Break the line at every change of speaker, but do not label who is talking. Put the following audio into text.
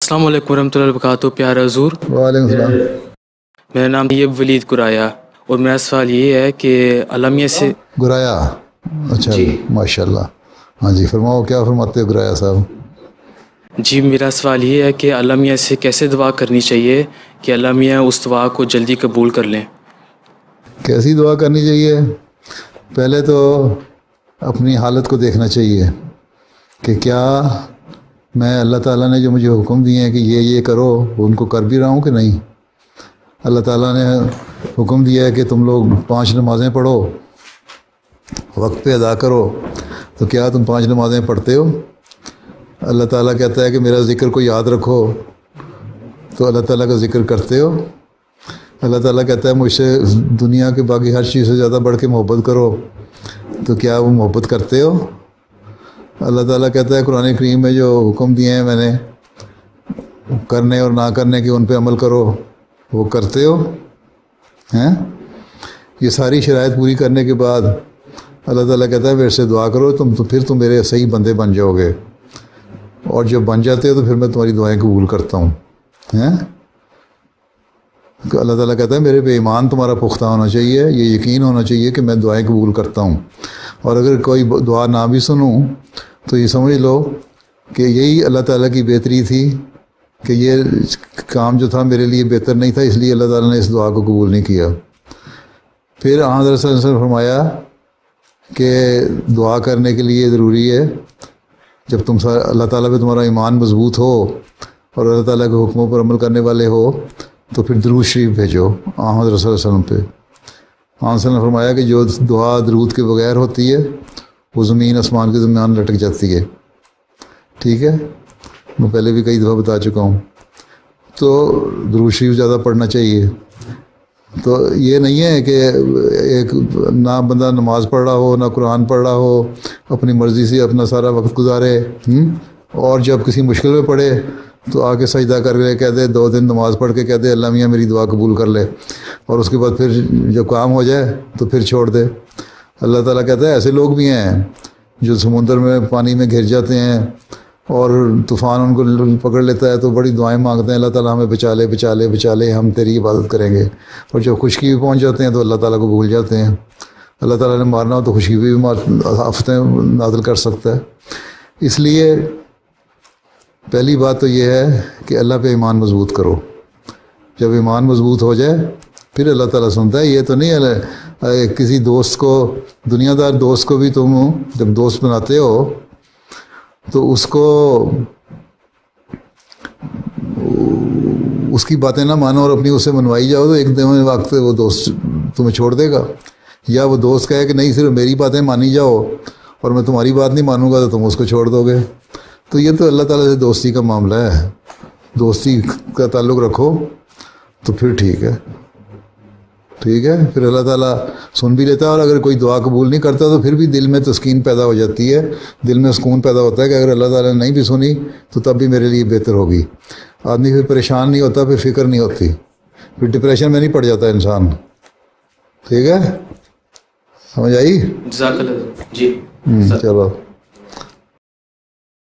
السلام علیکم ورحمۃ اللہ وبرکاتہ. پیارا حضور،
وعلیکم السلام.
میرا نام طیب ولید گرایا، اور میرا سوال یہ ہے کہ الامیہ سے
گرایا. اچھا
جی
ماشاء اللہ. ہاں جی فرماؤ، کیا فرماتے ہو گرایا صاحب؟
جی میرا سوال یہ ہے کہ الامیہ سے کیسے دعا کرنی چاہیے کہ الامیہ اس دعا کو جلدی قبول کر لیں.
کیسی دعا کرنی چاہیے؟ پہلے تو اپنی حالت کو دیکھنا چاہیے کہ کیا میں اللہ تعالیٰ نے جو مجھے حکم دیے ہیں کہ یہ کرو، ان کو کر بھی رہا ہوں کہ نہیں. اللہ تعالیٰ نے حکم دیا ہے کہ تم لوگ 5 نمازیں پڑھو، وقت پہ ادا کرو، تو کیا تم 5 نمازیں پڑھتے ہو؟ اللہ تعالیٰ کہتا ہے کہ میرا ذکر کو یاد رکھو، تو اللہ تعالیٰ کا ذکر کرتے ہو؟ اللہ تعالیٰ کہتا ہے مجھ سے دنیا کے باقی ہر چیز سے زیادہ بڑھ کے محبت کرو، تو کیا وہ محبت کرتے ہو؟ اللہ تعالیٰ کہتا ہے قرآن کریم میں جو حکم دیے ہیں میں نے کرنے اور نہ کرنے کے، ان پہ عمل کرو، وہ کرتے ہو ہیں؟ یہ ساری شرائط پوری کرنے کے بعد اللہ تعالیٰ کہتا ہے میرے سے دعا کرو، پھر تم میرے صحیح بندے بن جاؤ گے، اور جب بن جاتے ہو تو پھر میں تمہاری دعائیں قبول کرتا ہوں. ہیں؟ اللہ تعالیٰ کہتا ہے میرے پہ ایمان تمہارا پختہ ہونا چاہیے، یہ یقین ہونا چاہیے کہ میں دعائیں قبول کرتا ہوں. اور اگر کوئی دعا نہ بھی سنوں تو یہ سمجھ لو کہ یہی اللہ تعالیٰ کی بہتری تھی، کہ یہ کام جو تھا میرے لیے بہتر نہیں تھا، اس لیے اللہ تعالیٰ نے اس دعا کو قبول نہیں کیا. پھر حضرت صلی اللہ علیہ وسلم نے فرمایا کہ دعا کرنے کے لیے ضروری ہے جب تم اللہ تعالیٰ پہ تمہارا ایمان مضبوط ہو اور اللہ تعالیٰ کے حکموں پر عمل کرنے والے ہو، تو پھر درود شریف بھیجو حضرت صلی اللہ علیہ وسلم پہ. حضرت صلی اللہ علیہ وسلم نے فرمایا کہ جو دعا درود کے بغیر ہوتی ہے وہ زمین آسمان کے درمیان لٹک جاتی ہے. ٹھیک ہے، میں پہلے بھی کئی دفعہ بتا چکا ہوں. تو درود شریف زیادہ پڑھنا چاہیے. تو یہ نہیں ہے کہ ایک نہ بندہ نماز پڑھ رہا ہو نہ قرآن پڑھ رہا ہو، اپنی مرضی سے اپنا سارا وقت گزارے، اور جب کسی مشکل میں پڑے تو آ کے سجدہ کر کے کہہ دے، 2 دن نماز پڑھ کے کہہ دے اللہ میاں میری دعا قبول کر لے، اور اس کے بعد پھر جب کام ہو جائے تو پھر چھوڑ دے. اللہ تعالیٰ کہتا ہے ایسے لوگ بھی ہیں جو سمندر میں پانی میں گھر جاتے ہیں اور طوفان ان کو پکڑ لیتا ہے تو بڑی دعائیں مانگتے ہیں، اللہ تعالیٰ ہمیں بچا لے بچا لے بچا لے، ہم تیری عبادت کریں گے. اور جب خشکی بھی پہنچ جاتے ہیں تو اللہ تعالیٰ کو بھول جاتے ہیں. اللہ تعالیٰ نے مارنا ہو تو خشکی بھی آفتیں نازل کر سکتا ہے. اس لیے پہلی بات تو یہ ہے کہ اللہ پہ ایمان مضبوط کرو. جب ایمان مضبوط ہو جائے پھر اللہ تعالیٰ سنتا ہے. یہ تو نہیں ہے کسی دوست کو، دنیا دار دوست کو بھی تم جب دوست بناتے ہو تو اس کو اس کی باتیں نہ مانو اور اپنی اسے منوائی جاؤ تو ایک دم وقت وہ دوست تمہیں چھوڑ دے گا. یا وہ دوست کہے کہ نہیں صرف میری باتیں مانی جاؤ اور میں تمہاری بات نہیں مانوں گا تو تم اس کو چھوڑ دو گے. تو یہ تو اللہ تعالیٰ سے دوستی کا معاملہ ہے. دوستی کا تعلق رکھو تو پھر ٹھیک ہے. ٹھیک ہے، پھر اللہ تعالیٰ سن بھی لیتا ہے. اور اگر کوئی دعا قبول نہیں کرتا تو پھر بھی دل میں تسکین پیدا ہو جاتی ہے، دل میں سکون پیدا ہوتا ہے کہ اگر اللہ تعالیٰ نے نہیں بھی سنی تو تب بھی میرے لیے بہتر ہوگی. آدمی پھر پریشان نہیں ہوتا، پھر فکر نہیں ہوتی، پھر ڈپریشن میں نہیں پڑ جاتا انسان. ٹھیک ہے، سمجھ آئی؟
جزاک اللہ. جی
چلو.